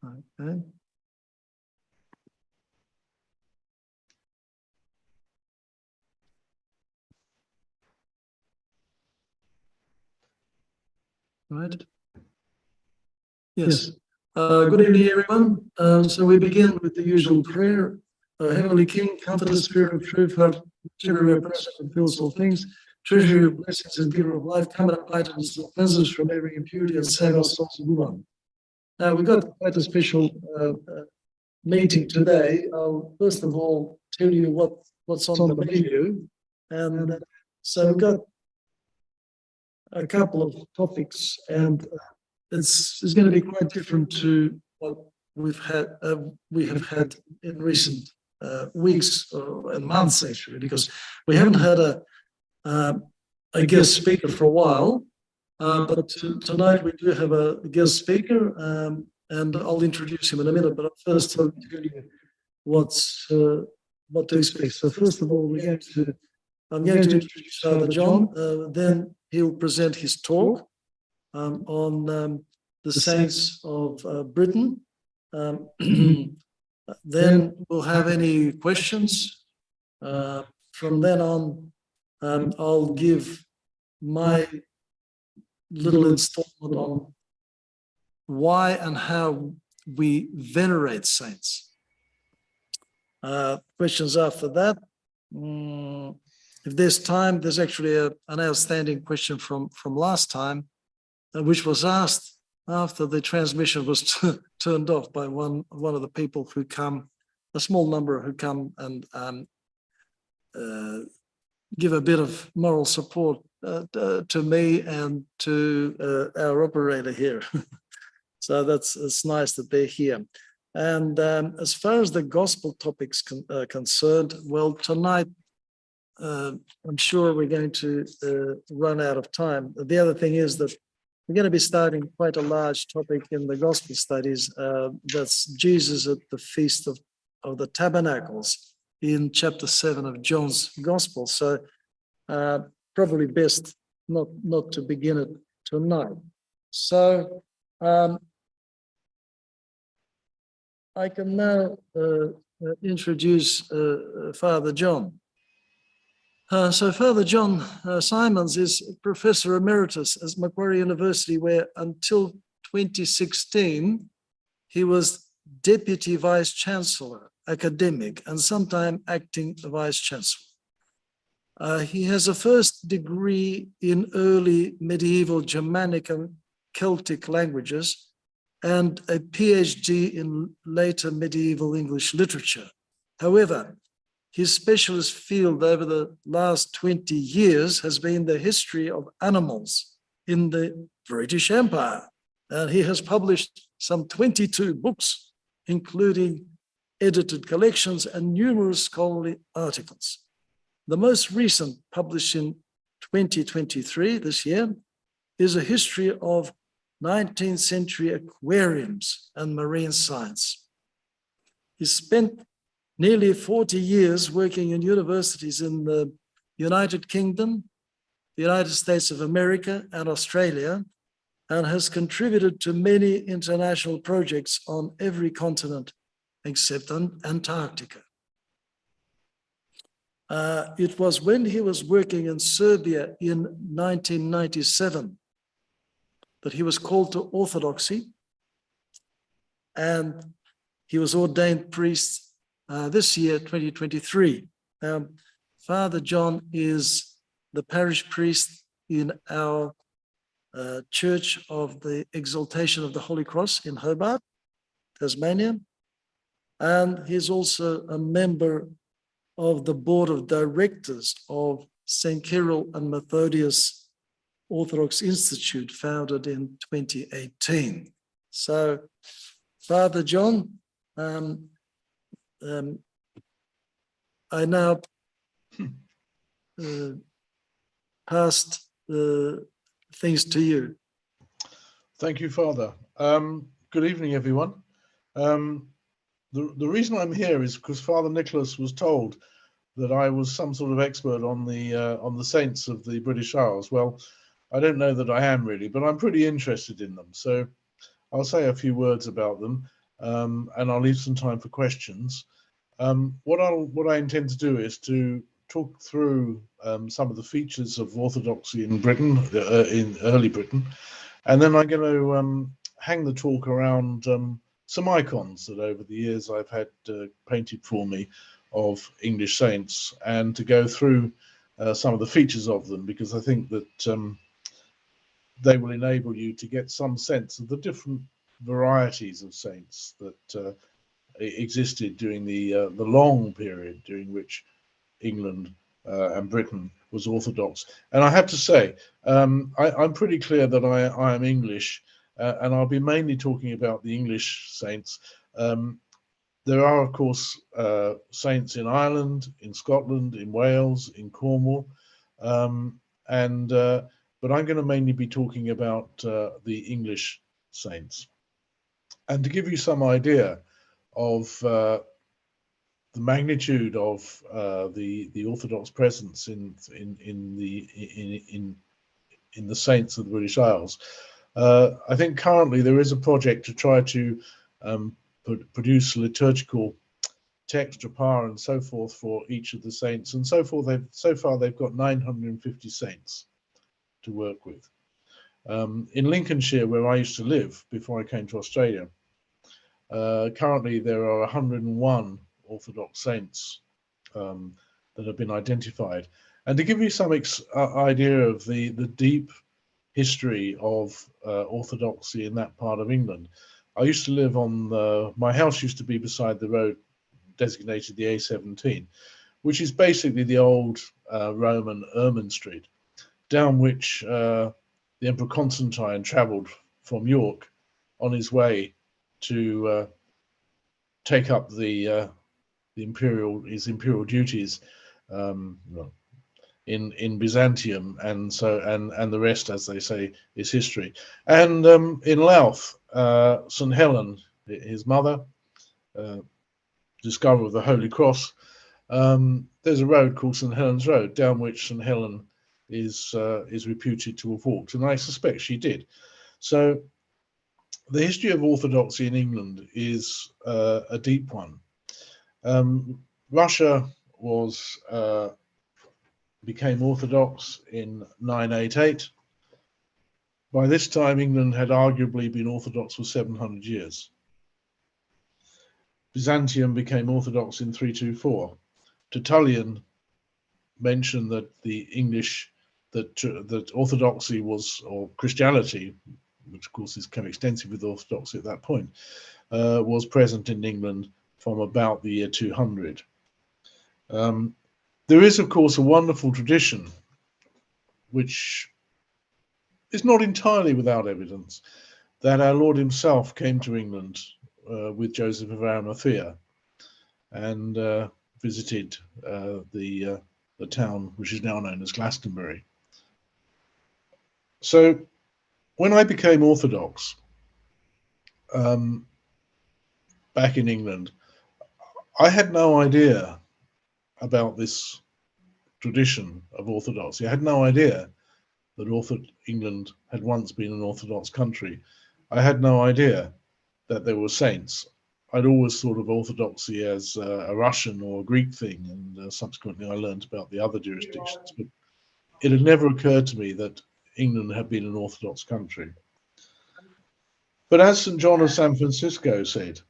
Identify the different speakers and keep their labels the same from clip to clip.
Speaker 1: Okay. Right. Yes. Good evening, everyone. So we begin with the usual prayer. Heavenly King, Comforter, Spirit of Truth, Heart, everywhere present and fills all things, treasury of blessings and giver of life, come and abide in us, cleanse us from every impurity and save our souls from evil. Now, we've got quite a special meeting today. I'll first of all tell you what's on the menu. And so we've got a couple of topics, and it's going to be quite different to what we have had in recent weeks and months, actually, because we haven't had a guest speaker for a while. But tonight we do have a guest speaker, and I'll introduce him in a minute. But first, I'll tell you what to expect. So first of all, I'm going to introduce Father John. Then he'll present his talk on the saints of Britain. Then we'll have any questions. From then on, I'll give my little installment on why and how we venerate saints. Questions after that. If there's time, there's actually an outstanding question from last time, which was asked after the transmission was turned off by one of the people who come, a small number who come and give a bit of moral support to me and to our operator here. So it's nice that they're here. And as far as the gospel topics concerned, well, tonight, I'm sure we're going to run out of time. The other thing is that we're going to be starting quite a large topic in the gospel studies. That's Jesus at the Feast of the Tabernacles in chapter 7 of John's Gospel. So probably best not to begin it tonight. So I can now introduce Father John. So Father John Simons is Professor Emeritus at Macquarie University, where until 2016, he was Deputy Vice Chancellor, academic, and sometime acting Vice Chancellor. He has a first degree in early medieval Germanic and Celtic languages and a PhD in later medieval English literature. However, his specialist field over the last 20 years has been the history of animals in the British Empire. And he has published some 22 books, including edited collections and numerous scholarly articles. The most recent, published in 2023, this year, is a history of 19th century aquariums and marine science. He spent nearly 40 years working in universities in the United Kingdom, the United States of America, and Australia, and has contributed to many international projects on every continent except Antarctica. It was when he was working in Serbia in 1997 that he was called to orthodoxy, and he was ordained priest this year, 2023. Father John is the parish priest in our Church of the Exaltation of the Holy Cross in Hobart, Tasmania, and he's also a member of the board of directors of St. Cyril and Methodius Orthodox Institute, founded in 2018. So, Father John, I now passed things to you.
Speaker 2: Thank you, Father. Good evening, everyone. The reason I'm here is because Father Nicholas was told that I was some sort of expert on the saints of the British Isles. Well, I don't know that I am really, but I'm pretty interested in them. So I'll say a few words about them. and I'll leave some time for questions. What I intend to do is to talk through some of the features of orthodoxy in Britain, in early Britain, and then I'm going to hang the talk around some icons that over the years I've had painted for me of English saints, and to go through some of the features of them, because I think that they will enable you to get some sense of the different varieties of saints that existed during the long period during which England and Britain was Orthodox. And I have to say, I'm pretty clear that I am English, and I'll be mainly talking about the English saints. There are, of course, saints in Ireland, in Scotland, in Wales, in Cornwall, but I'm going to mainly be talking about the English saints. And to give you some idea of the magnitude of the Orthodox presence in the saints of the British Isles, I think currently there is a project to try to produce liturgical text, tropar, and so forth for each of the saints, and so forth. So far they've got 950 saints to work with. In Lincolnshire, where I used to live before I came to Australia, currently there are 101 Orthodox saints that have been identified. And to give you some idea of the deep history of Orthodoxy in that part of England, I used to live on, my house used to be beside the road designated the A17, which is basically the old Roman Ermine Street, down which the Emperor Constantine travelled from York on his way to take up his imperial duties in Byzantium, and the rest, as they say, is history. And in Louth, St. Helen, his mother, discoverer of the Holy Cross, there's a road called St. Helen's Road, down which St. Helen is reputed to have walked, and I suspect she did. So the history of Orthodoxy in England is a deep one. Russia became Orthodox in 988. By this time, England had arguably been Orthodox for 700 years. Byzantium became Orthodox in 324. Tertullian mentioned that that Orthodoxy was, or Christianity, which of course is coextensive with Orthodoxy at that point, was present in England from about the year 200. There is, of course, a wonderful tradition, which is not entirely without evidence, that our Lord himself came to England with Joseph of Arimathea and visited the town which is now known as Glastonbury. So when I became Orthodox back in England, I had no idea about this tradition of Orthodoxy. I had no idea that England had once been an Orthodox country. I had no idea that there were saints. I'd always thought of Orthodoxy as a Russian or a Greek thing, and subsequently I learned about the other jurisdictions. But it had never occurred to me that England had been an Orthodox country. But as St. John of San Francisco said,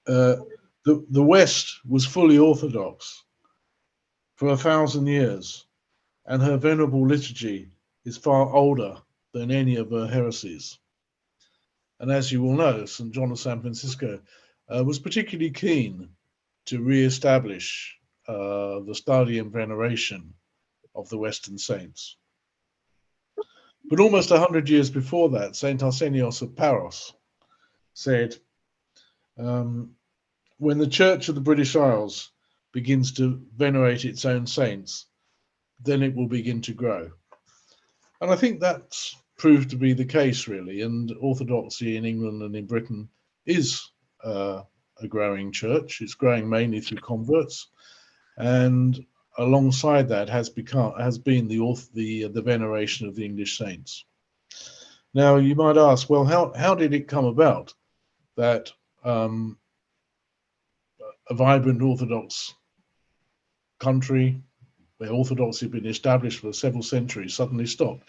Speaker 2: the West was fully Orthodox for 1,000 years, and her venerable liturgy is far older than any of her heresies. And as you will know, St. John of San Francisco was particularly keen to re-establish the study and veneration of the Western saints. But almost 100 years before that, St. Arsenios of Paros said, when the Church of the British Isles begins to venerate its own saints, then it will begin to grow. And I think that's proved to be the case, really, and Orthodoxy in England and in Britain is a growing church. It's growing mainly through converts, and alongside that has been the veneration of the English saints. Now you might ask, well, how did it come about that a vibrant Orthodox country where Orthodoxy had been established for several centuries suddenly stopped?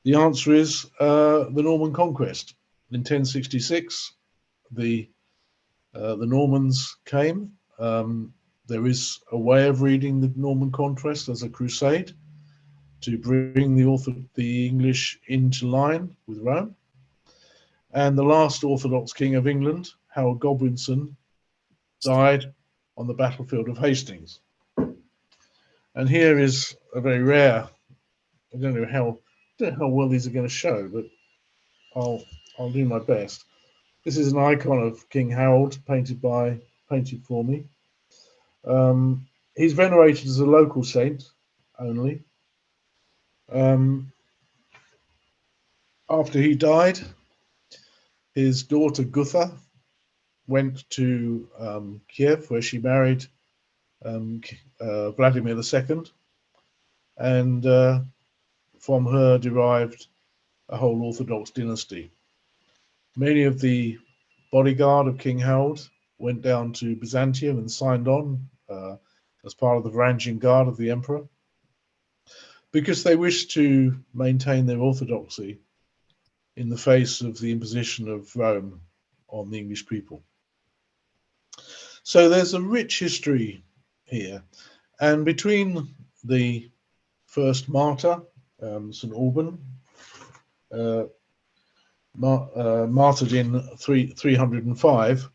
Speaker 2: The answer is the Norman conquest. In 1066, the Normans came. There is a way of reading the Norman conquest as a crusade to bring the English into line with Rome. And the last Orthodox king of England, Harold Godwinson, died on the battlefield of Hastings. And here is a very rare, I don't know how well these are going to show, but I'll do my best. This is an icon of King Harold painted for me. He's venerated as a local saint only. After he died, his daughter Gutha went to Kiev, where she married Vladimir II, and from her derived a whole Orthodox dynasty. Many of the bodyguard of King Harold went down to Byzantium and signed on as part of the Varangian Guard of the Emperor, because they wished to maintain their orthodoxy in the face of the imposition of Rome on the English people. So there's a rich history here. And between the first martyr, St. Alban, martyred in 305,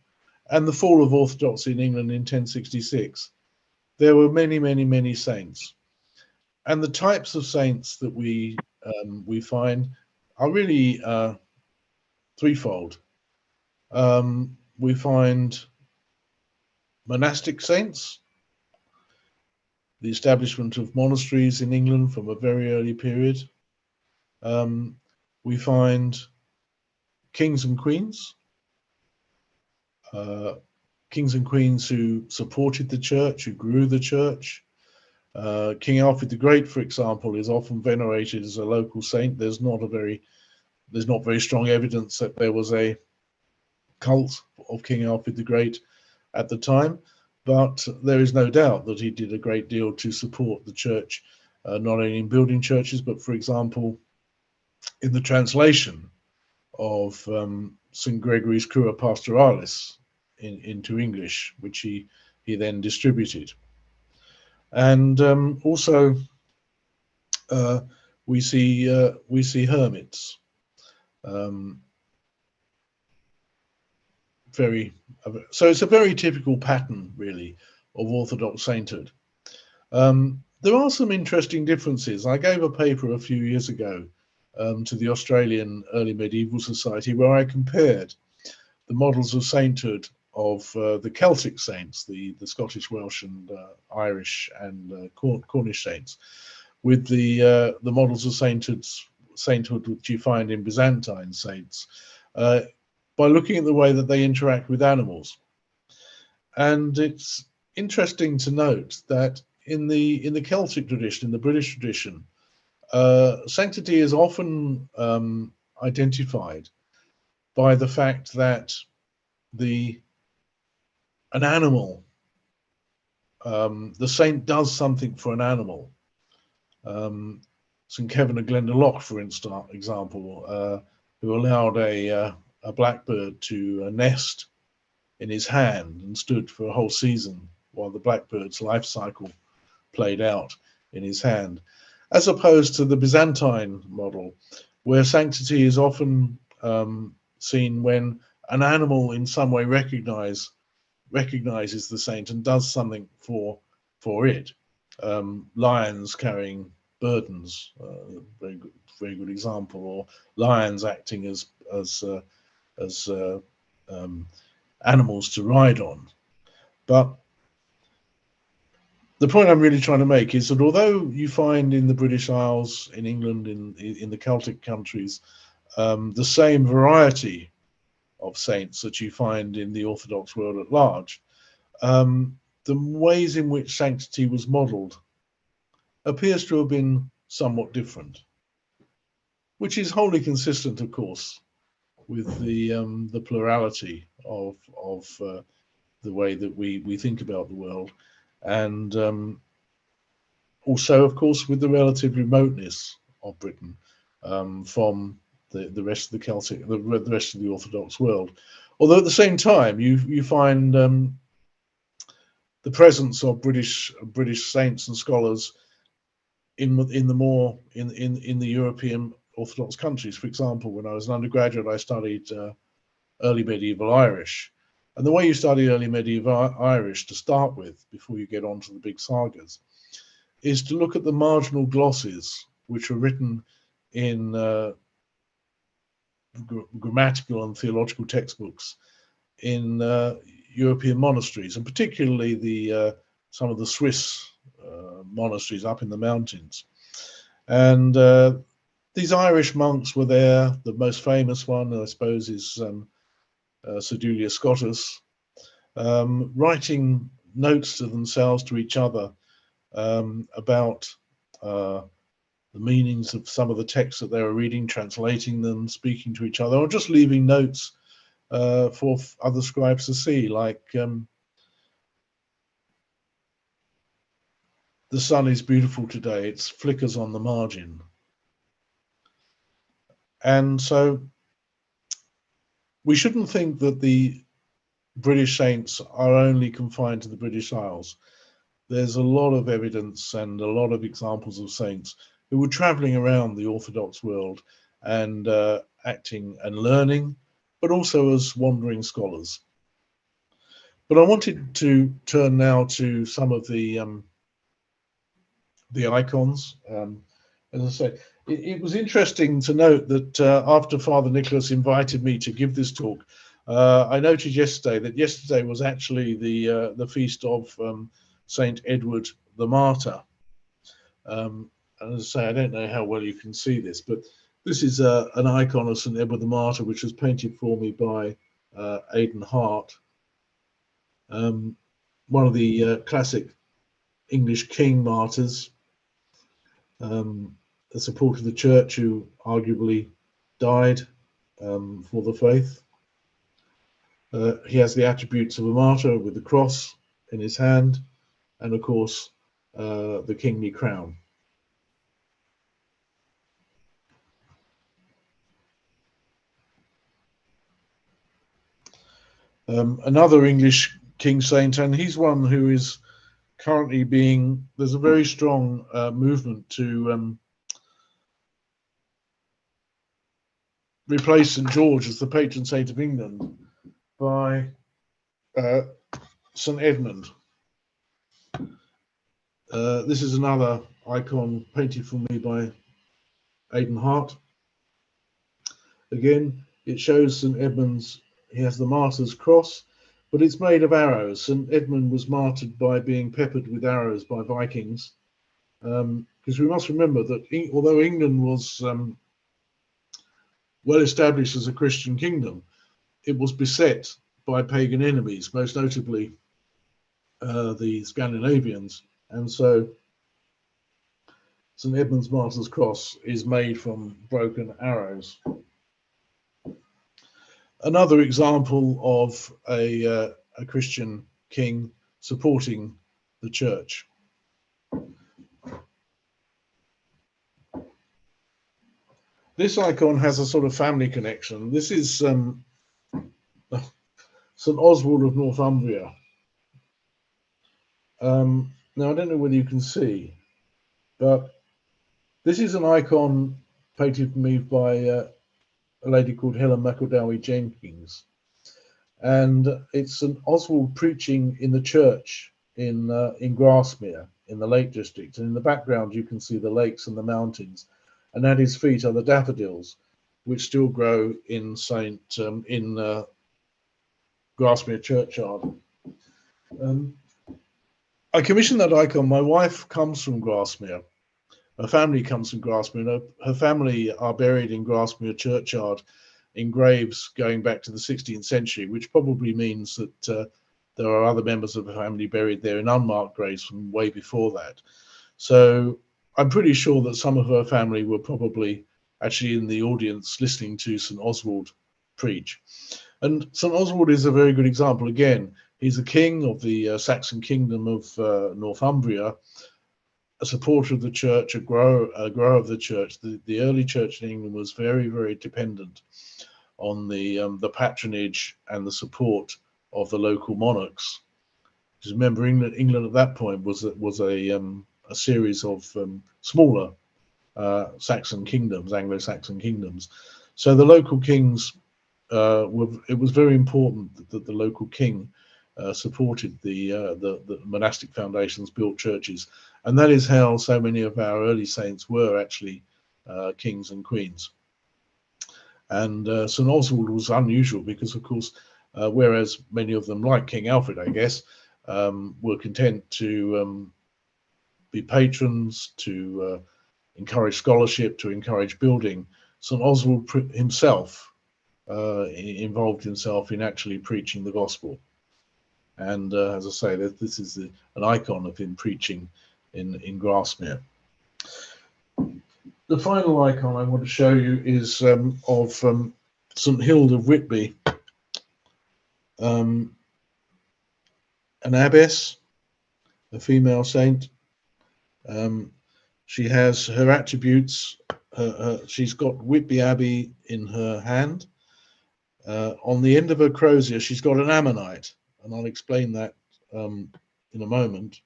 Speaker 2: and the fall of Orthodoxy in England in 1066, there were many saints. And the types of saints that we find are really threefold. We find monastic saints, the establishment of monasteries in England from a very early period. We find kings and queens who supported the church, who grew the church. King Alfred the Great, for example, is often venerated as a local saint. There's not very strong evidence that there was a cult of King Alfred the Great at the time, but there is no doubt that he did a great deal to support the church, not only in building churches, but, for example, in the translation of St. Gregory's Cura Pastoralis into English, which he then distributed. And also we see hermits. So it's a very typical pattern, really, of Orthodox sainthood. There are some interesting differences. I gave a paper a few years ago to the Australian Early Medieval Society, where I compared the models of sainthood of the Celtic saints, the Scottish, Welsh, and Irish and Cornish saints, with the models of sainthood which you find in Byzantine saints, by looking at the way that they interact with animals. And it's interesting to note that in the Celtic tradition, in the British tradition, sanctity is often identified by the fact that an animal, the saint does something for an animal. St. Kevin of Glendalough, for example, who allowed a blackbird to nest in his hand and stood for a whole season while the blackbird's life cycle played out in his hand, as opposed to the Byzantine model, where sanctity is often seen when an animal in some way recognizes the saint and does something for it. Lions carrying burdens, very good example, or lions acting as animals to ride on. But the point I'm really trying to make is that although you find in the British Isles, in England, in the Celtic countries, the same variety of saints that you find in the Orthodox world at large, the ways in which sanctity was modelled appears to have been somewhat different, which is wholly consistent, of course, with the plurality of the way that we think about the world, and also, of course, with the relative remoteness of Britain from the rest of the Celtic, the rest of the Orthodox world. Although at the same time, you find the presence of British saints and scholars in the European Orthodox countries. For example, when I was an undergraduate, I studied early medieval Irish. And the way you study early medieval Irish to start with, before you get on to the big sagas, is to look at the marginal glosses which were written in grammatical and theological textbooks in European monasteries, and particularly some of the Swiss monasteries up in the mountains. And these Irish monks were there. The most famous one, I suppose, is Sir Julius Scotus, writing notes to themselves, to each other, about the meanings of some of the texts that they were reading, translating them, speaking to each other, or just leaving notes for other scribes to see, like the sun is beautiful today, it flickers on the margin. And so we shouldn't think that the British saints are only confined to the British Isles. There's a lot of evidence and a lot of examples of saints who were traveling around the Orthodox world and acting and learning, but also as wandering scholars. But I wanted to turn now to some of the icons. As I say, it was interesting to note that after Father Nicholas invited me to give this talk, I noted yesterday that yesterday was actually the feast of Saint Edward the Martyr. And as I say, I don't know how well you can see this, but this is an icon of Saint Edward the Martyr, which was painted for me by Aidan Hart, one of the classic English king martyrs, a supporter of the church who arguably died for the faith. He has the attributes of a martyr with the cross in his hand, and of course the kingly crown. Another English king saint, and he's one who is currently there's a very strong movement to replace St. George as the patron saint of England by St. Edmund. This is another icon painted for me by Aidan Hart. Again, it shows St. Edmund's, he has the martyr's cross, but it's made of arrows. St. Edmund was martyred by being peppered with arrows by Vikings, because we must remember that although England was well established as a Christian kingdom, it was beset by pagan enemies, most notably the Scandinavians. And so St. Edmund's martyr's cross is made from broken arrows. Another example of a Christian king supporting the church. This icon has a sort of family connection. This is St. Oswald of Northumbria. Now, I don't know whether you can see, but this is an icon painted for me by a lady called Helen McEldowie Jenkins. And it's St. Oswald preaching in the church in Grasmere, in the Lake District. And in the background, you can see the lakes and the mountains. And at his feet are the daffodils, which still grow in Grasmere churchyard. I commissioned that icon. My wife comes from Grasmere. Her family comes from Grasmere. Her family are buried in Grasmere churchyard in graves going back to the 16th century, which probably means that there are other members of the family buried there in unmarked graves from way before that. So I'm pretty sure that some of her family were probably actually in the audience listening to St. Oswald preach. And St. Oswald is a very good example. Again, he's a king of the Saxon kingdom of Northumbria, a supporter of the church, a grower of the church. The early church in England was very, very dependent on the patronage and the support of the local monarchs. Because remember, England at that point was a series of smaller Saxon kingdoms, Anglo-Saxon kingdoms. So the local kings it was very important that the local king supported the monastic foundations, built churches, and that is how so many of our early saints were actually kings and queens. And St. Oswald was unusual because, of course, whereas many of them, like King Alfred, I guess, were content to be patrons, to encourage scholarship, to encourage building, St. Oswald himself involved himself in actually preaching the gospel. And as I say, this is an icon of him preaching in Grasmere. The final icon I want to show you is of St. Hilda of Whitby, an abbess, a female saint. She has her attributes. She's got Whitby Abbey in her hand. On the end of her crozier, she's got an ammonite, and I'll explain that in a moment.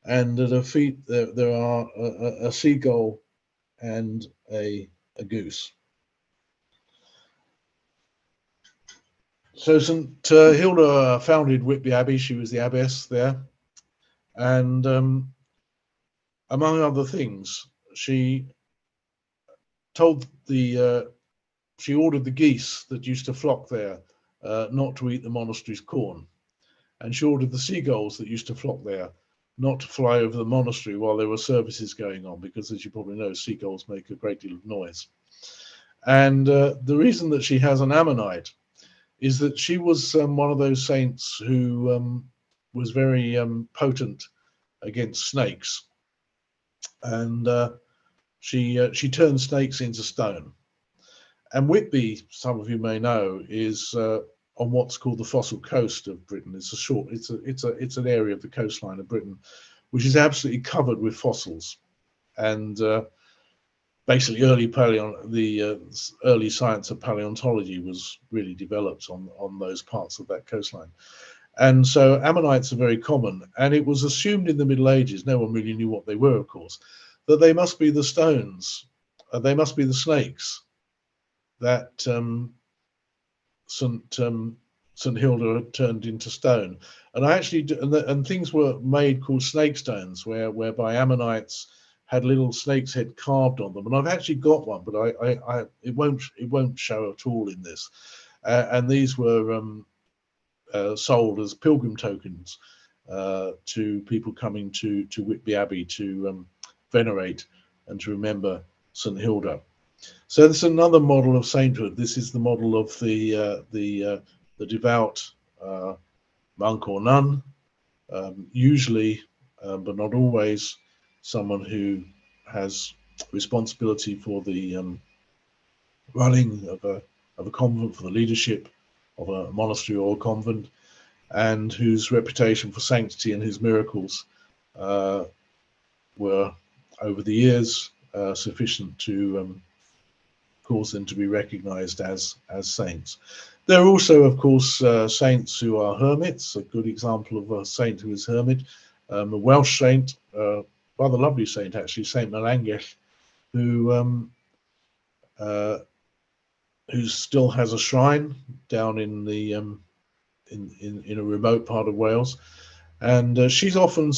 Speaker 2: And at her feet, there are a seagull and a goose. So St. Hilda founded Whitby Abbey. She was the abbess there. And among other things, she ordered the geese that used to flock there not to eat the monastery's corn. And she ordered the seagulls that used to flock there not to fly over the monastery while there were services going on, because, as you probably know, seagulls make a great deal of noise. And the reason that she has an ammonite is that she was one of those saints who was very potent against snakes. And she turned snakes into stone. And Whitby, some of you may know, is on what's called the Fossil Coast of Britain. It's an area of the coastline of Britain which is absolutely covered with fossils, and basically the early science of paleontology was really developed on those parts of that coastline. And so ammonites are very common, and it was assumed in the Middle Ages, no one really knew what they were, of course, that they must be the stones, they must be the snakes that St. Hilda had turned into stone. And I actually and things were made called snake stones, whereby ammonites had little snake's head carved on them. And I've actually got one, but it won't show at all in this. And these were sold as pilgrim tokens to people coming to Whitby Abbey to venerate and to remember St. Hilda. So this is another model of sainthood. This is the model of the devout monk or nun, usually, but not always, someone who has responsibility for the running of a convent, for the leadership of a monastery or a convent, and whose reputation for sanctity and his miracles were over the years sufficient to cause them to be recognized as saints. There are also, of course, saints who are hermits. A good example of a saint who is hermit, a Welsh saint, rather lovely saint actually, Saint Melangell, who still has a shrine down in the in a remote part of Wales, and she's often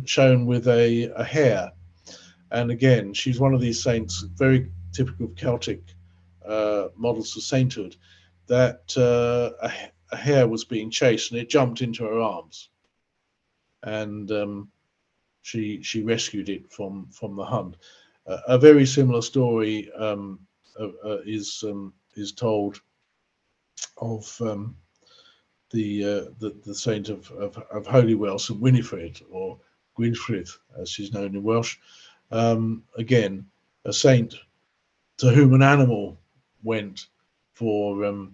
Speaker 2: shown with a hare. And again, she's one of these saints, very typical of Celtic models of sainthood, that a hare was being chased and it jumped into her arms, and she rescued it from the hunt. A very similar story is told of the saint of Holywell, St. Winifred, or Gwynfrith, as she's known in Welsh. Again, a saint to whom an animal went for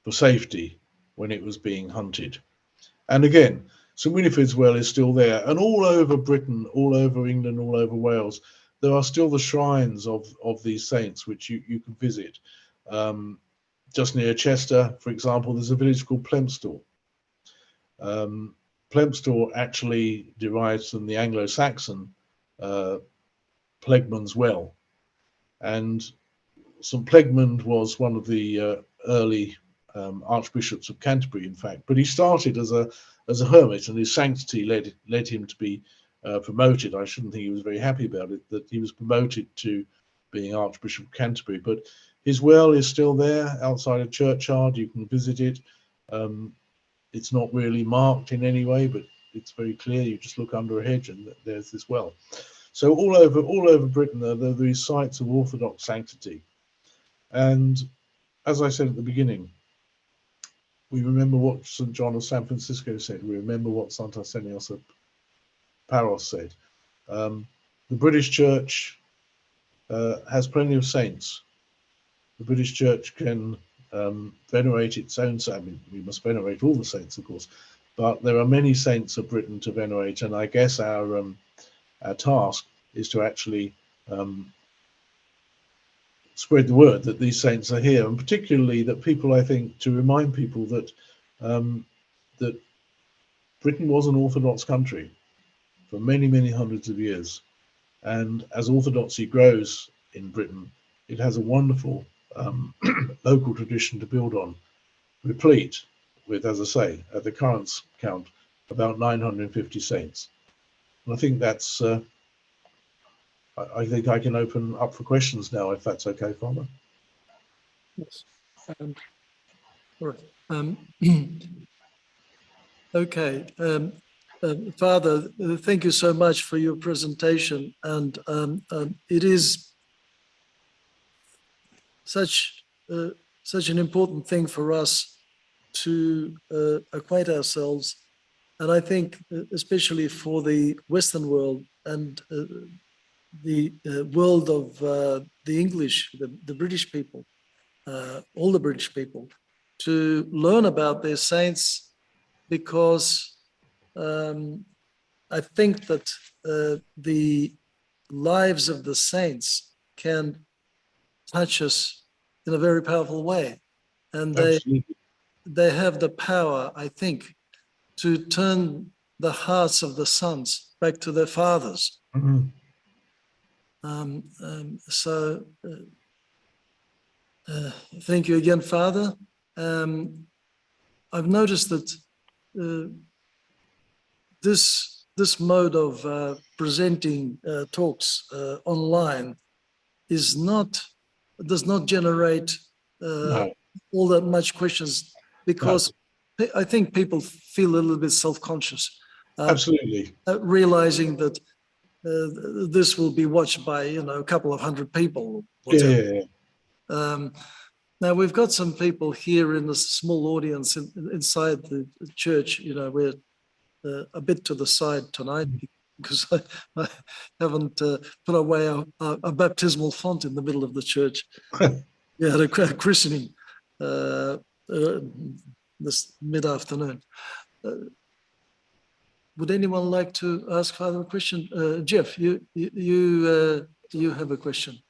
Speaker 2: for safety when it was being hunted. And again, St Winifred's Well is still there, and all over Britain, all over England, all over Wales, there are still the shrines of these saints which you can visit. Just near Chester, for example, there's a village called Plempstor. Plempstor actually derives from the Anglo-Saxon Plegmund's Well, and St Plegmund was one of the early archbishops of Canterbury, in fact, but he started as a hermit, and his sanctity led him to be promoted. I shouldn't think he was very happy about it, that he was promoted to being Archbishop of Canterbury, but his well is still there outside of Churchyard. You can visit it. It's not really marked in any way, but it's very clear. You just look under a hedge and there's this well. So all over Britain, there are these sites of Orthodox sanctity. And as I said at the beginning, we remember what St. John of San Francisco said. We remember what St. Arsenios of Paros said. The British Church has plenty of saints. The British Church can venerate its own saints. I mean, we must venerate all the saints, of course, but there are many saints of Britain to venerate, and I guess our task is to actually spread the word that these saints are here, and particularly that people, I think, to remind people that that Britain was an Orthodox country for many, many hundreds of years, and as Orthodoxy grows in Britain, it has a wonderful local tradition to build on, replete with, as I say, at the current count, about 950 saints. And I think that's. I think I can open up for questions now, if that's okay, Father.
Speaker 1: Yes. All right. Okay. Father, thank you so much for your presentation, and it is such an important thing for us to acquaint ourselves, and I think especially for the Western world and the world of the English, the British people, all the British people, to learn about their saints, because I think that the lives of the saints can touch us in a very powerful way. And they have the power, I think, to turn the hearts of the sons back to their fathers.
Speaker 2: Mm-hmm.
Speaker 1: Thank you again, Father. I've noticed that this mode of presenting talks online does not generate
Speaker 2: No.
Speaker 1: all that much questions, because I think people feel a little bit self-conscious.
Speaker 2: Absolutely.
Speaker 1: Realizing that this will be watched by a couple of hundred people.
Speaker 2: Yeah.
Speaker 1: Now we've got some people here in this small audience inside the church. We're a bit to the side tonight because I haven't put away a baptismal font in the middle of the church. We had a christening this mid-afternoon. Would anyone like to ask Father a question? Jeff, you have a question.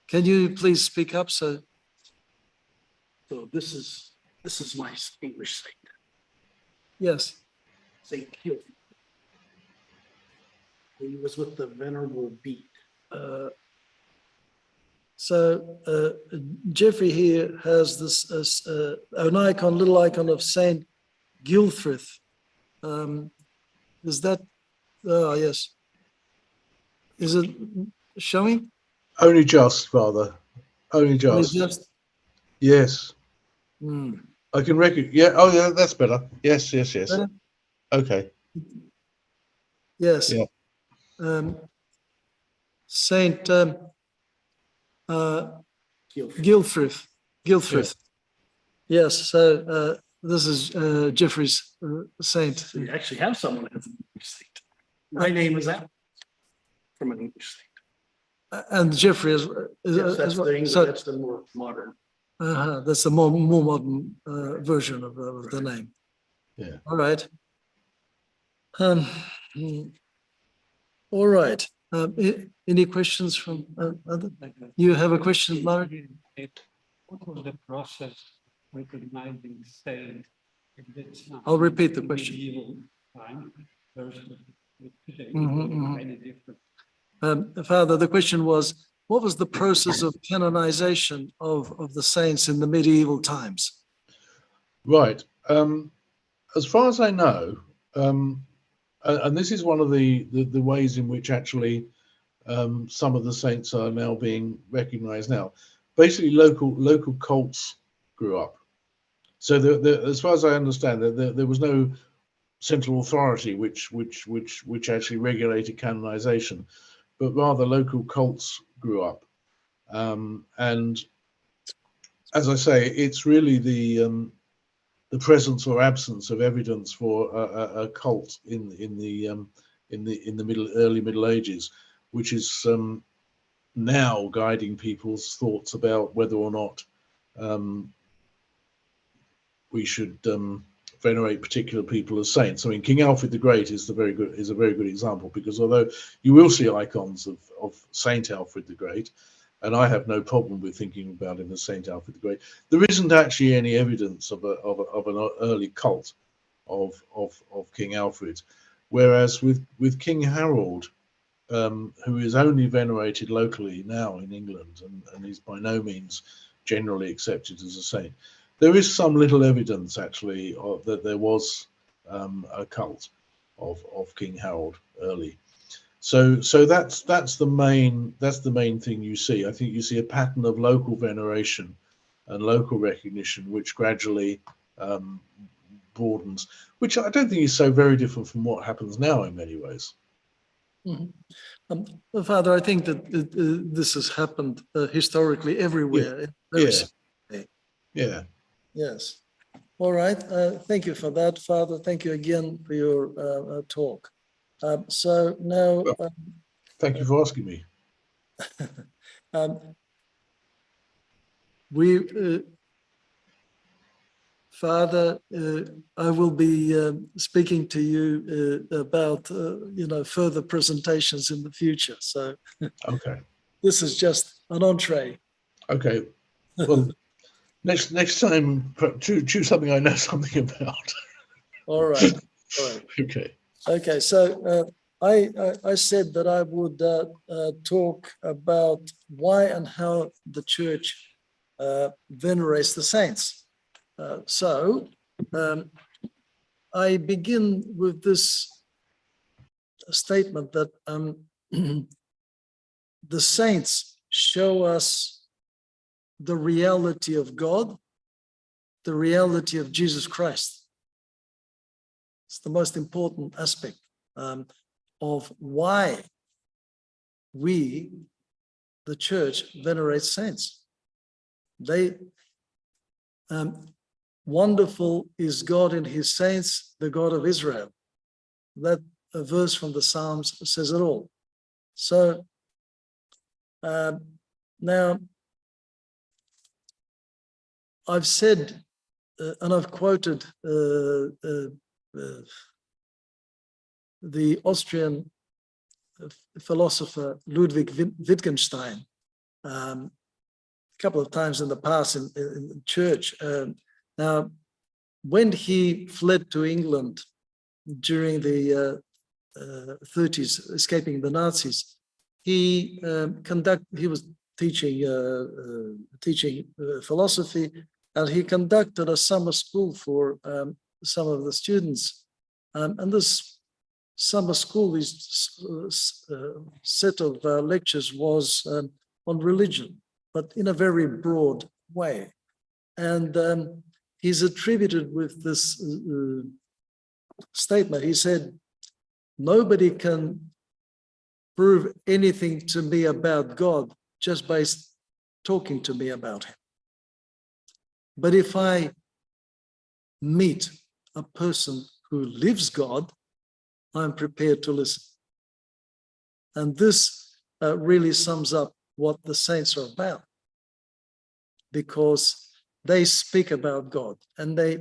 Speaker 1: Can you please speak up? So
Speaker 3: this is my English saint.
Speaker 1: Yes.
Speaker 3: Saint Kilfield. He was with the Venerable Bede.
Speaker 1: Jeffrey here has this an little icon of Saint Gilfrith. Is that? Yes. Is it showing?
Speaker 2: Only just, Father. Only just.
Speaker 1: Only just?
Speaker 2: Yes.
Speaker 1: Mm.
Speaker 2: I can recognize. Yeah. Oh, yeah. That's better. Yes.
Speaker 1: Better?
Speaker 2: Okay.
Speaker 1: Yes.
Speaker 2: Yeah.
Speaker 1: Saint Gilfrith. Gilfrith. Yeah. Yes. So this is Jeffrey's saint.
Speaker 3: So you actually have someone as an English saint. My name is that from an English saint.
Speaker 1: And Jeffrey is
Speaker 3: Yes, that's
Speaker 1: well.
Speaker 3: the English,
Speaker 1: So,
Speaker 3: that's the more modern.
Speaker 1: That's the more modern version of the name.
Speaker 2: Yeah.
Speaker 1: All right. All right. Any questions from other? You have a question, Larry?
Speaker 3: What was the process recognizing saint in this time?
Speaker 1: I'll repeat the question.
Speaker 3: Medieval time versus today? Any different?
Speaker 1: Father, the question was, what was the process of canonization of the saints in the medieval times?
Speaker 2: Right. As far as I know, and this is one of the ways in which actually some of the saints are now being recognized now. Basically, local cults grew up. So as far as I understand, there was no central authority which actually regulated canonization, but rather local cults grew up. And as I say, it's really the presence or absence of evidence for a cult in the early Middle Ages, which is now guiding people's thoughts about whether or not we should venerate particular people as saints. I mean, King Alfred the Great is a very good example, because although you will see icons of Saint Alfred the Great, and I have no problem with thinking about him as Saint Alfred the Great, there isn't actually any evidence of an early cult of King Alfred, whereas with King Harold, who is only venerated locally now in England, and is by no means generally accepted as a saint, there is some little evidence actually that there was a cult of King Harold early. So that's the main thing you see. I think you see a pattern of local veneration and local recognition, which gradually broadens, which I don't think is so very different from what happens now in many ways.
Speaker 1: Mm-hmm. Father, I think that this has happened historically everywhere.
Speaker 2: Yeah.
Speaker 1: Yes. All right. Thank you for that, Father. Thank you again for your talk. So now,
Speaker 2: thank you for asking me.
Speaker 1: Father, I will be speaking to you about further presentations in the future. So
Speaker 2: okay,
Speaker 1: this is just an entree.
Speaker 2: Okay, well, next time choose something I know something about.
Speaker 1: All right. All right.
Speaker 2: Okay.
Speaker 1: Okay. So I said that I would talk about why and how the church venerates the saints. So I begin with this statement that the saints show us the reality of God, the reality of Jesus Christ. It's the most important aspect of why we, the church, venerate saints. Wonderful is God in his saints, the God of Israel. That a verse from the Psalms says it all. So now I've said, and I've quoted the Austrian philosopher Ludwig Wittgenstein a couple of times in the past in church. Now, when he fled to England during the 30s, escaping the Nazis, he was teaching philosophy, and he conducted a summer school for some of the students. And this summer school, this set of lectures was on religion, but in a very broad way. And he's attributed with this statement. He said, "Nobody can prove anything to me about God just by talking to me about him. But if I meet a person who lives God, I'm prepared to listen." And this really sums up what the saints are about, because they speak about God, and they,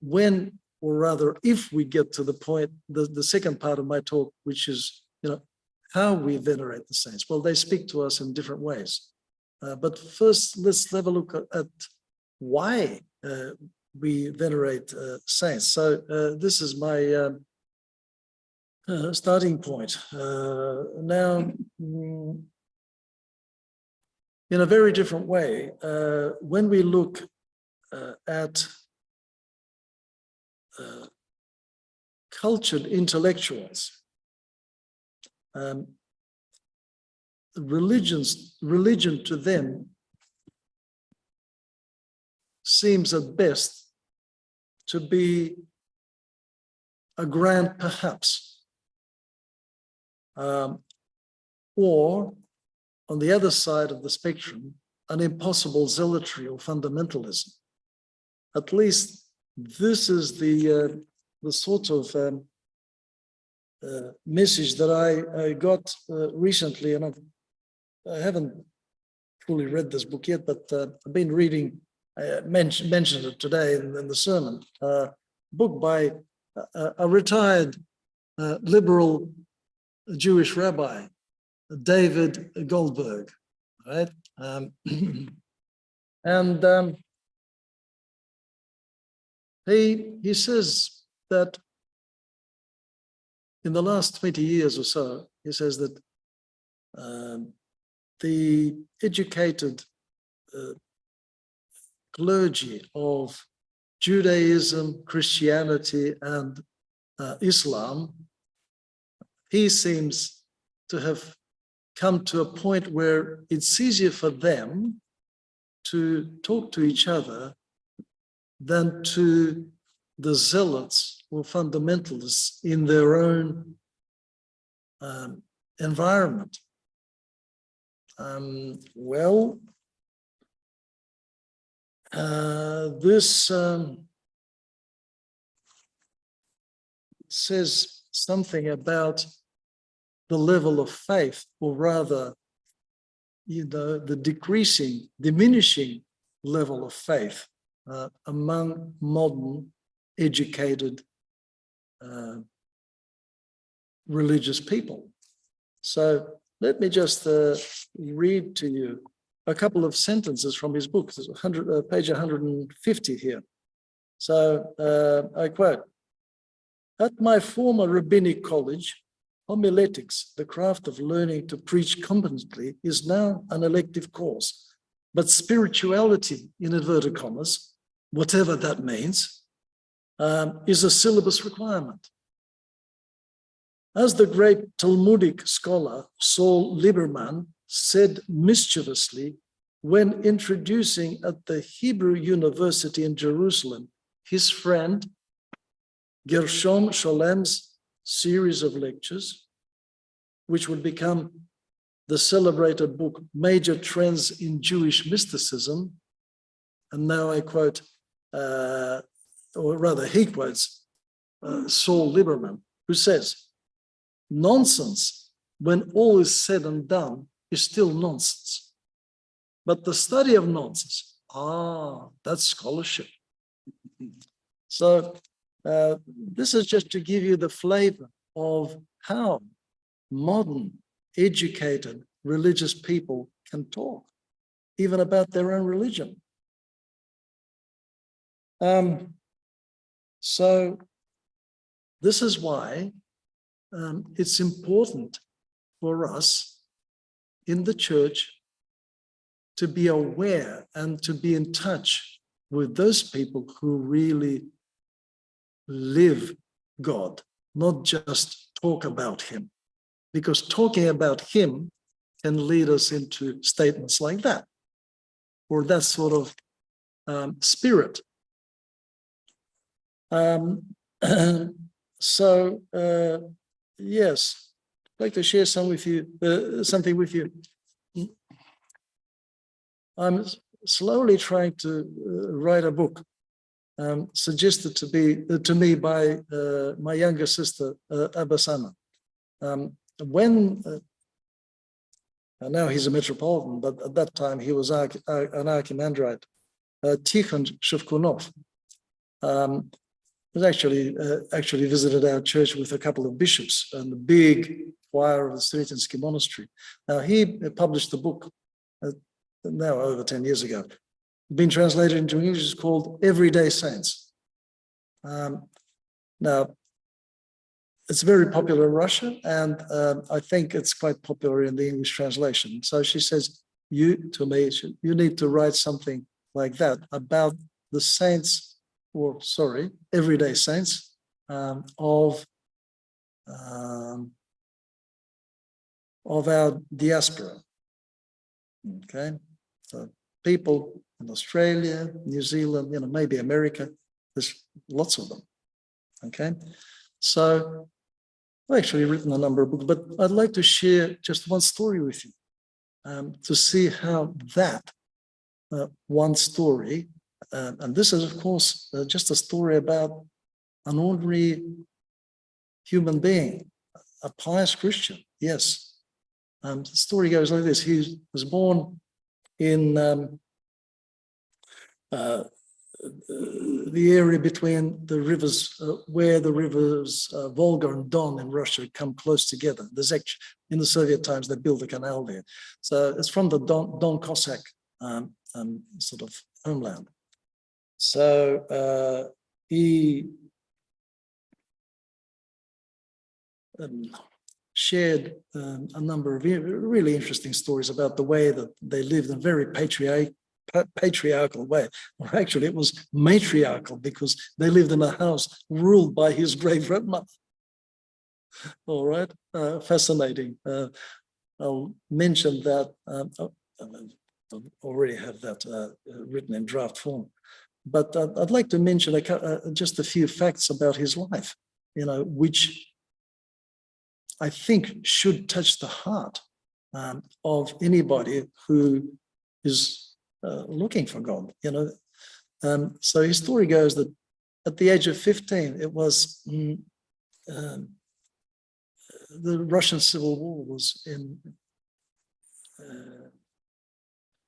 Speaker 1: when, or rather, if we get to the point, the second part of my talk, which is, how we venerate the saints. Well, they speak to us in different ways. But first, let's have a look at why we venerate saints. So this is my starting point. Now, in a very different way, when we look at cultured intellectuals, religion to them seems at best to be a grand perhaps, or on the other side of the spectrum, an impossible zealotry or fundamentalism. At least this is the sort of message that I got recently, and I haven't fully read this book yet, but I've been reading, I mentioned it today in the sermon, a book by a retired liberal Jewish rabbi, David Goldberg, right? And he says that in the last 20 years or so, he says that the educated clergy of Judaism, Christianity, and Islam, he seems to have come to a point where it's easier for them to talk to each other than to the zealots or fundamentalists in their own environment. This says something about the level of faith, or rather, the diminishing level of faith among modern educated religious people. So let me just read to you a couple of sentences from his book. There's page 150 here. So I quote, "At my former rabbinic college, homiletics, the craft of learning to preach competently, is now an elective course. But spirituality, in inverted commas, whatever that means, is a syllabus requirement. As the great Talmudic scholar Saul Lieberman said mischievously when introducing at the Hebrew University in Jerusalem his friend Gershom Scholem's series of lectures, which would become the celebrated book Major Trends in Jewish Mysticism. And now I quote, or rather he quotes Saul Lieberman, who says, "Nonsense, when all is said and done, is still nonsense. But the study of nonsense, that's scholarship." So this is just to give you the flavor of how modern, educated, religious people can talk, even about their own religion. So this is why it's important for us in the church to be aware and to be in touch with those people who really live God, not just talk about him, because talking about him can lead us into statements like that, or that sort of spirit. So yes, I'd like to share something with you. I'm slowly trying to write a book suggested to me by my younger sister, Abasana. Now he's a metropolitan, but at that time he was an archimandrite. Tikhon Shevkunov, was actually visited our church with a couple of bishops and the big choir of the Sretinsky monastery. Now, he published a book now over 10 years ago, been translated into English. It's called Everyday Saints. Now, it's very popular in Russia, and I think it's quite popular in the English translation. So she says, you need to write something like that about the saints, or sorry, everyday saints of our diaspora. Okay, so people in Australia, New Zealand, maybe America, there's lots of them. Okay, so I've actually written a number of books, but I'd like to share just one story with you to see how that one story, and this is, of course, just a story about an ordinary human being, a pious Christian, yes. The story goes like this. He was born in the area between the rivers, where the rivers Volga and Don in Russia come close together. There's actually, in the Soviet times, they built a canal there. So it's from the Don Cossack sort of homeland. So he shared a number of really interesting stories about the way that they lived in a very patriarchal way. Or actually, it was matriarchal, because they lived in a house ruled by his great-grandmother. All right, fascinating. I'll mention that. I already have that written in draft form. But I'd like to mention just a few facts about his life, which I think should touch the heart of anybody who is looking for God. So his story goes that at the age of 15, it was the Russian Civil War was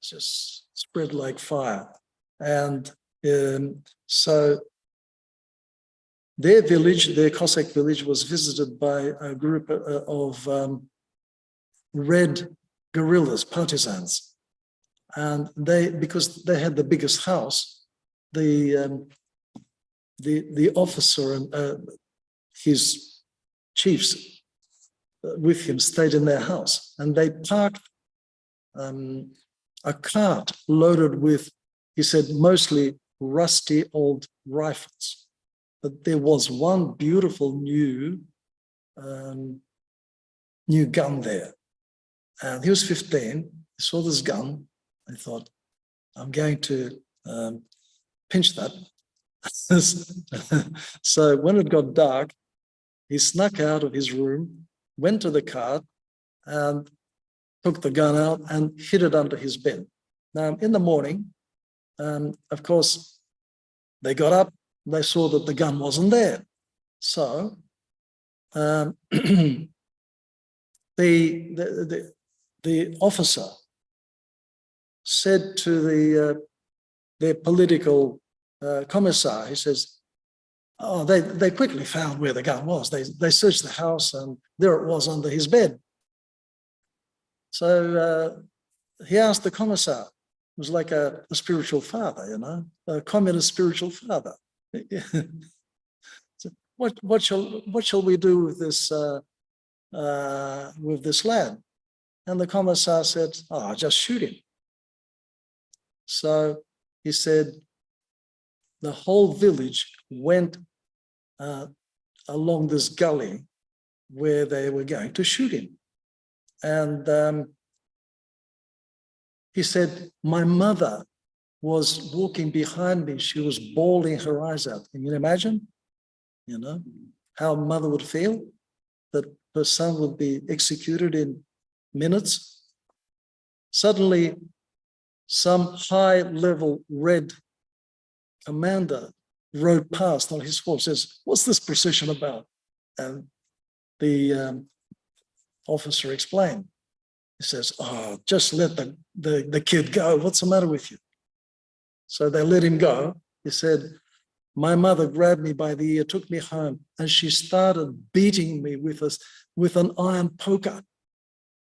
Speaker 1: just spread like fire, and so their village, their Cossack village, was visited by a group of red guerrillas, partisans. And because they had the biggest house, the officer and his chiefs with him stayed in their house, and they parked a cart loaded with, he said, mostly rusty old rifles. But there was one beautiful new gun there. And he was 15, he saw this gun, I thought, I'm going to pinch that. So when it got dark, he snuck out of his room, went to the cart, and took the gun out and hid it under his bed. Now, in the morning, of course, they got up, they saw that the gun wasn't there. So the officer said to their political commissar, he says, oh, they quickly found where the gun was. They searched the house, and there it was under his bed. So he asked the commissar, it was like a spiritual father, a communist spiritual father. So what shall we do with this lad? And the commissar said, oh, just shoot him. So he said, the whole village went along this gully where they were going to shoot him. And he said, my mother was walking behind me. She was bawling her eyes out. Can you imagine? How a mother would feel that her son would be executed in minutes. Suddenly, some high-level red commander rode past on his horse, says, what's this procession about? And the officer explained. He says, oh, just let the kid go. What's the matter with you? So they let him go. He said, my mother grabbed me by the ear, took me home, and she started beating me with an iron poker.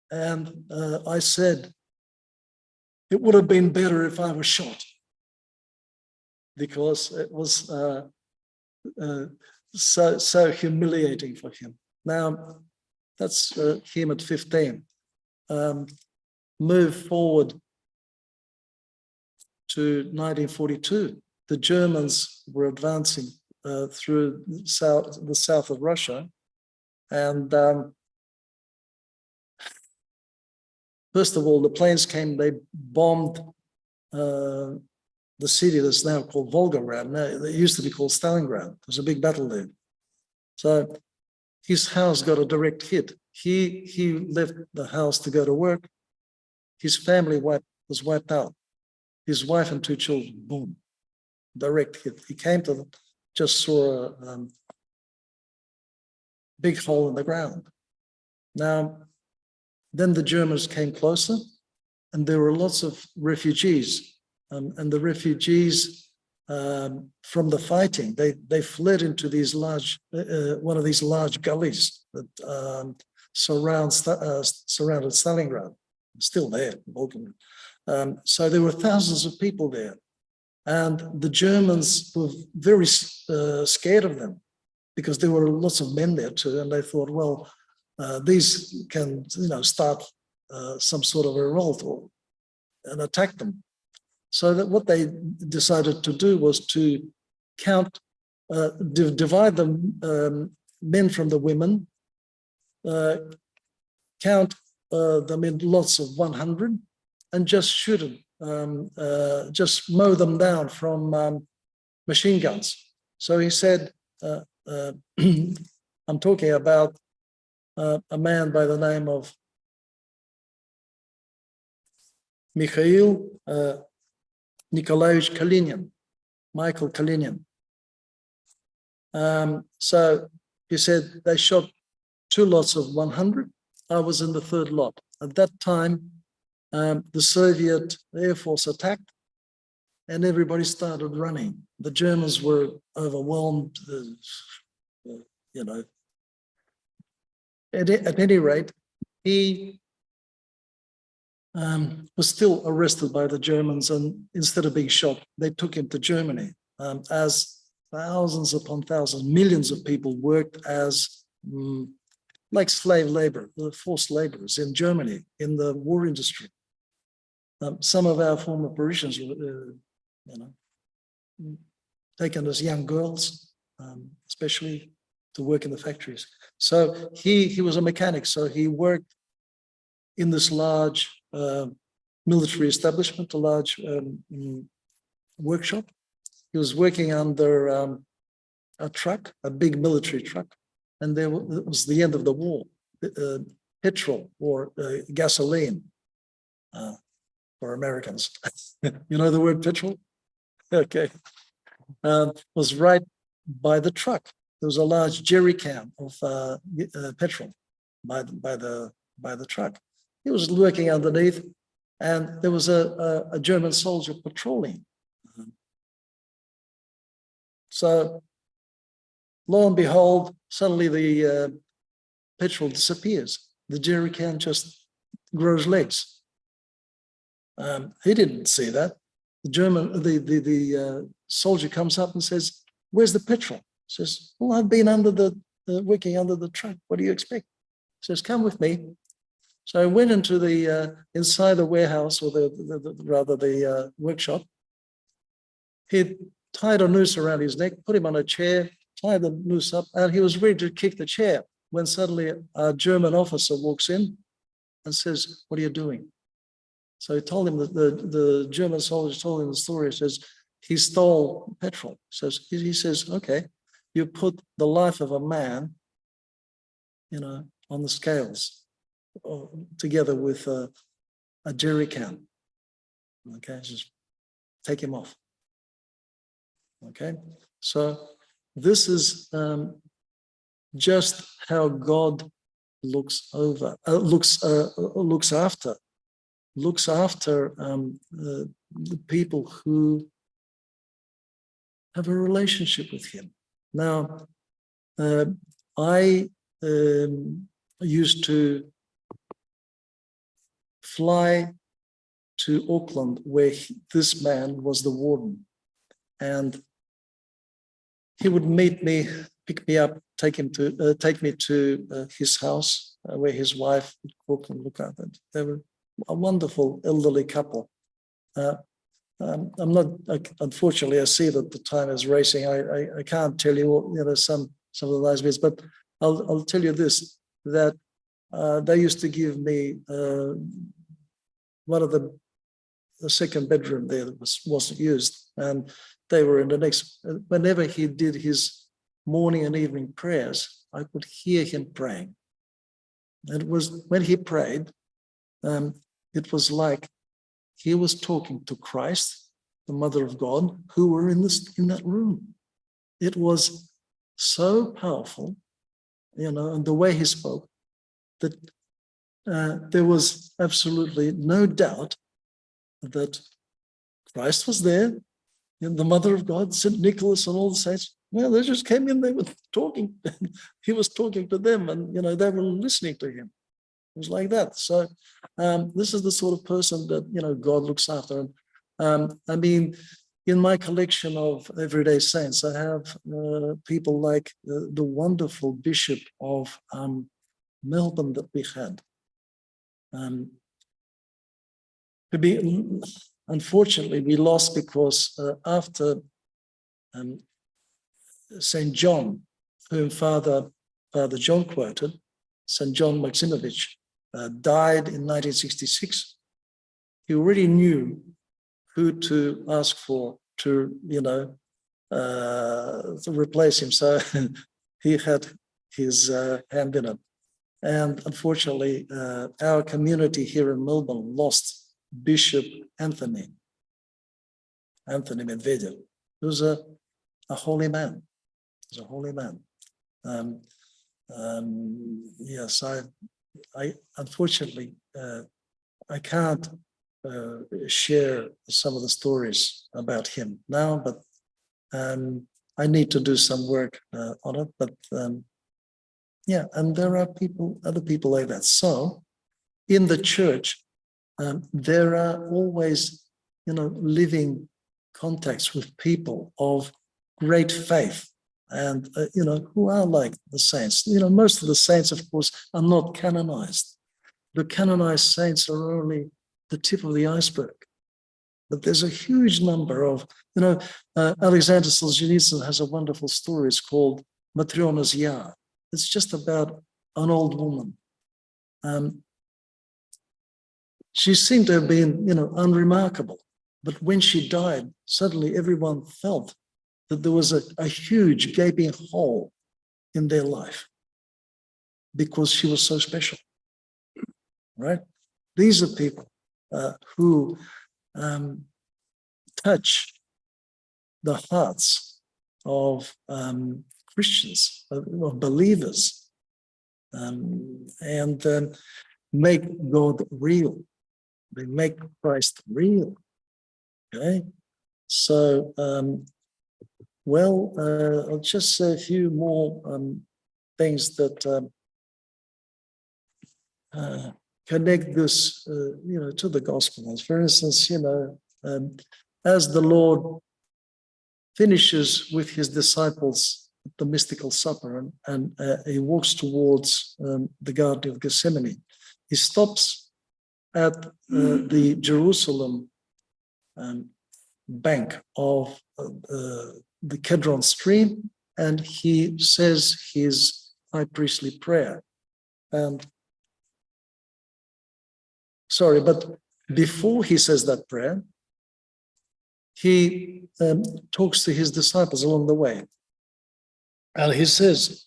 Speaker 1: And I said, it would have been better if I was shot, because it was so humiliating for him. Now, that's him at 15. Move forward to 1942. The Germans were advancing through the south of Russia. And first of all, the planes came, they bombed the city that's now called Volgograd. Now, it used to be called Stalingrad. There was a big battle there. So his house got a direct hit. He left the house to go to work. His family was wiped out. His wife and 2 children, boom, direct hit. He came to them, just saw a big hole in the ground. Now, then the Germans came closer, and there were lots of refugees. And the refugees from the fighting, they fled into these large, one of these large gullies that surrounded Stalingrad, still there, Volgograd. So there were thousands of people there, and the Germans were very scared of them, because there were lots of men there too, and they thought, well, these can, start some sort of a revolt and attack them. So that what they decided to do was to divide the men from the women, count them in lots of 100, and just shoot them, just mow them down from machine guns. So he said, I'm talking about a man by the name of Mikhail Nikolaevich Kalinin, Michael Kalinin. So he said they shot 2 lots of 100. I was in the 3rd lot. At that time, the Soviet Air Force attacked, and everybody started running. The Germans were overwhelmed, At any rate, he was still arrested by the Germans, and instead of being shot, they took him to Germany, as thousands upon thousands, millions of people worked as like slave labor, forced laborers in Germany in the war industry. Some of our former parishioners were, taken as young girls, especially to work in the factories. So he was a mechanic, so he worked in this large military establishment, a large workshop. He was working under a truck, a big military truck, and it was the end of the war. Petrol or gasoline for Americans. You know the word petrol? Okay. Was right by the truck. There was a large jerry can of petrol by the truck. He was working underneath, and there was a German soldier patrolling. So, lo and behold, suddenly the petrol disappears. The jerry can just grows legs. He didn't see that. The soldier comes up and says, "Where's the petrol?" He says, "Well, I've been under working under the truck. What do you expect?" He says, "Come with me." So I went into the inside the warehouse, or the workshop. He tied a noose around his neck, put him on a chair, tied the noose up, and he was ready to kick the chair when suddenly a German officer walks in and says, "What are you doing?" So he told him that the German soldier told him the story. He says, he stole petrol. He says, "Okay, you put the life of a man, on the scales, together with a jerry can. Okay, just take him off." Okay, so this is just how God looks after the people who have a relationship with him. Now, I used to fly to Auckland, where this man was the warden, and he would meet me, pick me up, take me to his house, where his wife would cook and look after it. They were a wonderful elderly couple. I'm not, unfortunately, I see that the time is racing. I can't tell you all, some of the nice bits, but I'll tell you this, that they used to give me one of the second bedroom there that wasn't used, and they were in the next. Whenever he did his morning and evening prayers, I could hear him praying. And it was when he prayed, it was like he was talking to Christ, the Mother of God, who were in that room. It was so powerful, and the way he spoke, that there was absolutely no doubt that Christ was there, and the Mother of God, St. Nicholas, and all the saints. Well, they just came in, they were talking. He was talking to them, and they were listening to him. It was like that. So this is the sort of person that God looks after. And I mean, in my collection of everyday saints, I have people like the wonderful Bishop of Melbourne that we had. Unfortunately, we lost because after St. John, whom Father John quoted, St. John Maximovich, died in 1966, he already knew who to ask for to replace him. So he had his hand in it. And unfortunately, our community here in Melbourne lost Bishop Anthony Medvedev, who was a holy man. He was a holy man. Yes, I unfortunately I can't share some of the stories about him now, but I need to do some work on it. But yeah, and there are other people like that. So in the church, there are always, living contacts with people of great faith, and who are like the saints. Most of the saints, of course, are not canonized. The canonized saints are only the tip of the iceberg. But there's a huge number of, Alexander Solzhenitsyn has a wonderful story. It's called Matryona's Yard. It's just about an old woman. She seemed to have been, unremarkable. But when she died, suddenly everyone felt that there was a huge gaping hole in their life because she was so special, right? These are people who touch the hearts of Christians, of believers, and make God real. They make Christ real. Okay, so I'll just say a few more things that connect this, to the Gospels. For instance, as the Lord finishes with his disciples at the mystical supper, and he walks towards the Garden of Gethsemane, he stops at the Jerusalem bank of the Kedron stream, and he says his high priestly prayer. But before he says that prayer, he talks to his disciples along the way. And he says,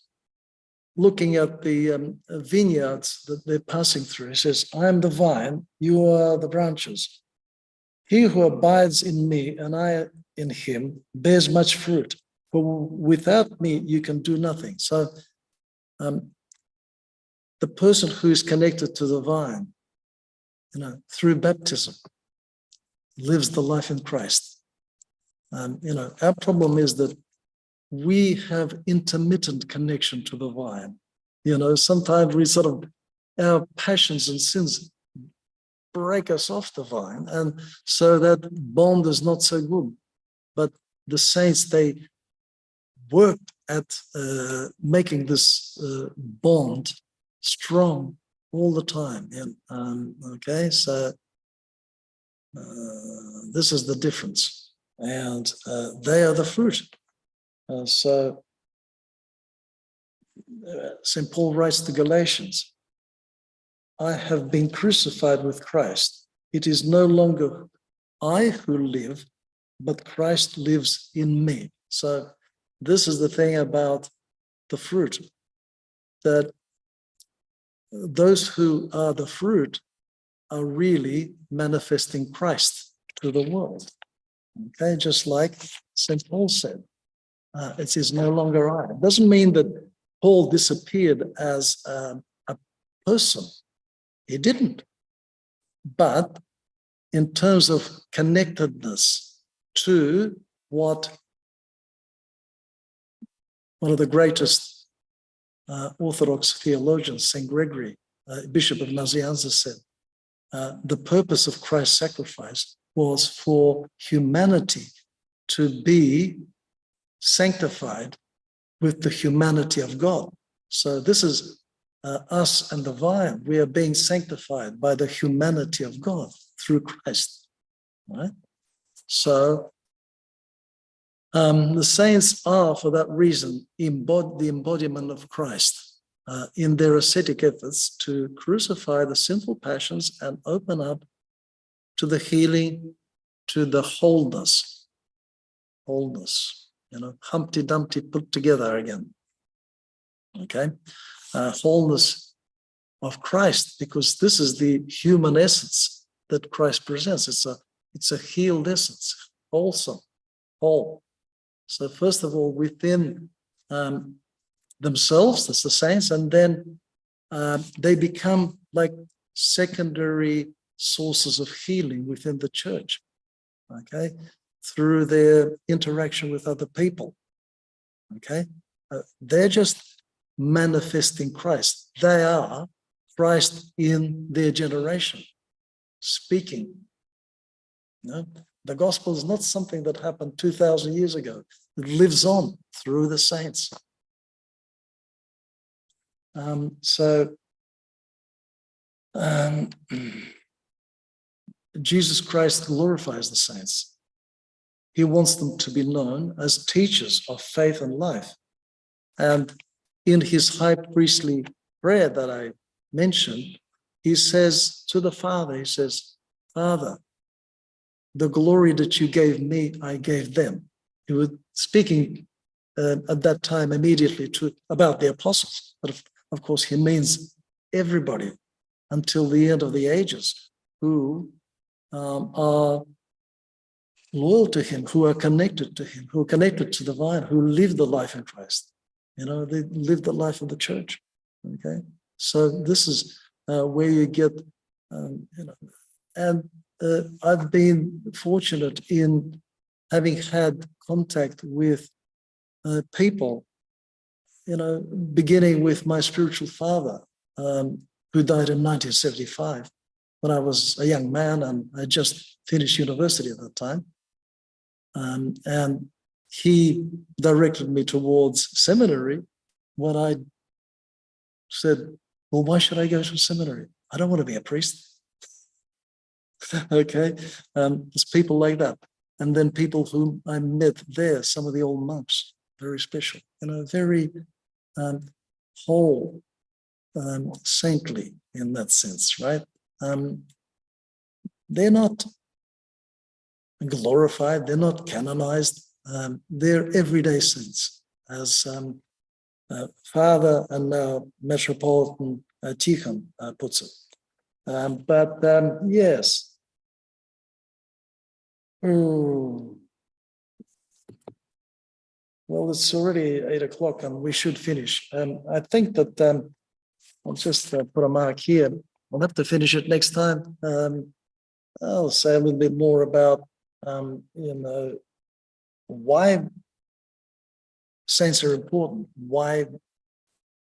Speaker 1: looking at the vineyards that they're passing through, he says, I am the vine, you are the branches. He who abides in me and I in him bears much fruit, for without me you can do nothing. So the person who is connected to the vine, through baptism, lives the life in Christ. Our problem is that we have intermittent connection to the vine. Sometimes we sort of, our passions and sins break us off the vine, and so that bond is not so good. But the saints, they worked at making this bond strong all the time. Okay, so this is the difference, and they are the fruit. So St. Paul writes to Galatians, I have been crucified with Christ. It is no longer I who live, but Christ lives in me. So this is the thing about the fruit, that those who are the fruit are really manifesting Christ to the world. Okay, just like St. Paul said, it is no longer I. It doesn't mean that Paul disappeared as a person. He didn't. But in terms of connectedness to what one of the greatest Orthodox theologians, St. Gregory, Bishop of Nazianzus, said, the purpose of Christ's sacrifice was for humanity to be sanctified with the humanity of God. So this is us and the vine. We are being sanctified by the humanity of God through Christ. Right? So the saints are, for that reason, the embodiment of Christ in their ascetic efforts to crucify the sinful passions and open up to the healing, to the wholeness. Humpty Dumpty put together again. Okay, wholeness of Christ, because this is the human essence that Christ presents. It's a healed essence, wholesome, whole. So first of all, within themselves, that's the saints, and then they become like secondary sources of healing within the church, okay, through their interaction with other people, okay? They're just manifesting Christ. They are Christ in their generation, speaking. The gospel is not something that happened 2,000 years ago. It lives on through the saints. Jesus Christ glorifies the saints. He wants them to be known as teachers of faith and life. And in his high priestly prayer that I mentioned, he says to the Father, he says, Father, the glory that you gave me, I gave them. He was speaking at that time immediately about the apostles, but of course he means everybody until the end of the ages who are loyal to him, who are connected to him, who are connected to the vine, who live the life in Christ. They live the life of the church. Okay, so this is where you get, and I've been fortunate in having had contact with people, beginning with my spiritual father, who died in 1975 when I was a young man and I just finished university at that time. And he directed me towards seminary when I said, well, why should I go to seminary? I don't want to be a priest. Okay, there's people like that. And then people whom I met there, some of the old monks, very special, very whole, saintly in that sense, right? They're not glorified, they're not canonized, they're everyday saints, as Father and now Metropolitan Tikhon puts it. But yes. Well, it's already 8 o'clock and we should finish. I think that I'll just put a mark here. I'll have to finish it next time. I'll say a little bit more about, why saints are important, why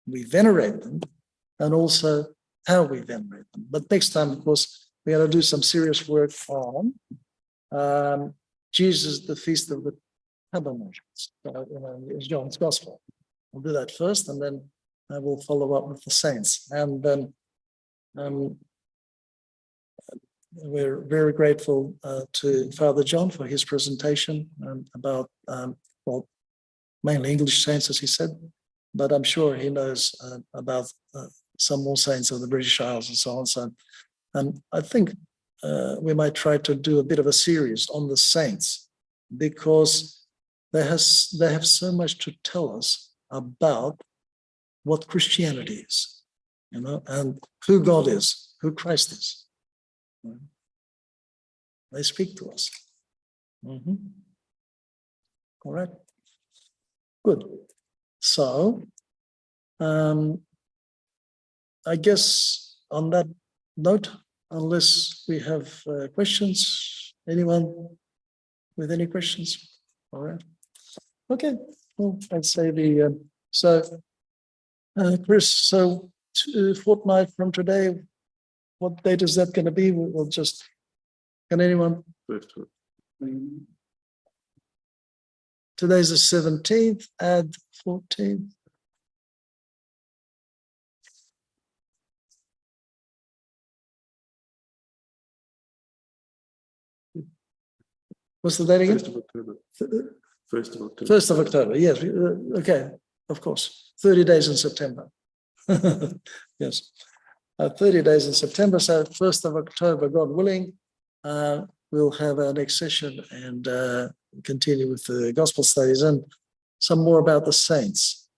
Speaker 1: we venerate them, and also how we venerate them. But next time, of course, we're going to do some serious work on Jesus, the Feast of the Tabernacles, in John's Gospel. We'll do that first, and then I will follow up with the saints. And then we're very grateful to Father John for his presentation about, well, mainly English saints, as he said, but I'm sure he knows about some more saints of the British Isles and so on. So I think we might try to do a bit of a series on the saints, because they have so much to tell us about what Christianity is, you know, and who God is, who Christ is. They speak to us. All right. Good. So, I guess on that note, unless we have questions, anyone with any questions? All right. Okay. Well, I'd say Chris, so a fortnight from today, what date is that going to be? We'll just, can anyone? Today's the 17th, add 14th. What's the date again?
Speaker 4: 1st of October. 1st of October.
Speaker 1: 1st of October, yes. Okay, of course. 30 days in September. Yes. 30 days in September, so 1st of October, God willing, we'll have our next session and continue with the gospel studies and some more about the saints.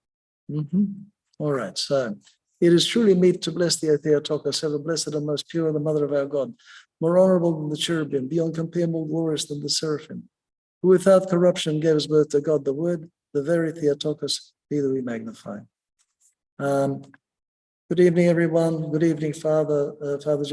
Speaker 1: All right, so it is truly meet to bless the Theotokos, ever blessed and most pure, the mother of our God, more honorable than the cherubim, beyond compare more glorious than the seraphim, who without corruption gave us birth to God, the Word, the very Theotokos, be that we magnify. Good evening, everyone. Good evening, Father John.